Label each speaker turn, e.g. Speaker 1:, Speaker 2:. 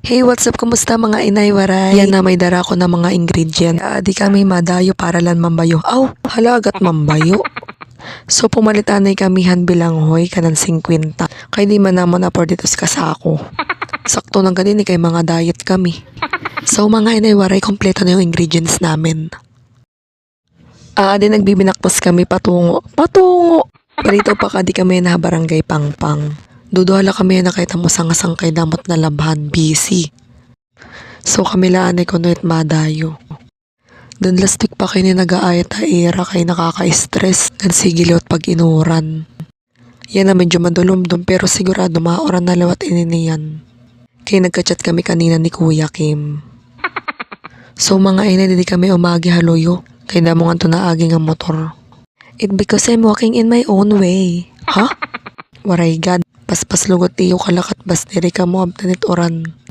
Speaker 1: Hey, what's up? Kumusta mga inay waray? Yan na may dara ko na mga ingredient. Di kami madayo para lan mambayo. Aw, halagat mambayo. So pumalitanay kami bilang hoy kanan 50. Kay di man namon na dito sa kasako. Sakto lang ganini kay mga diet kami. So mga inay waray, kompleto na yung ingredients namin. Di nagbibinakpos kami patungo. Parito pa ka di kami na barangay Pangpang. Duduhala kami na nakita mo sangasang kay damot na labhan, busy. So kami laanay ko noit madayo. Doon last week pa kayo ni nag-aayat era kay nakaka-stress ng sigilot pag inuran. Yan na medyo madulumdum pero sigurado maoran na lawat ininiyan. Kay nagka-chat kami kanina ni Kuya Kim. So mga ina di kami umagi haluyo kay damo nga to na agi nga motor. It because I'm walking in my own way. Ha? Waray God. Paspas lugot iyo kalakat bas diri ka mo abtanit oran.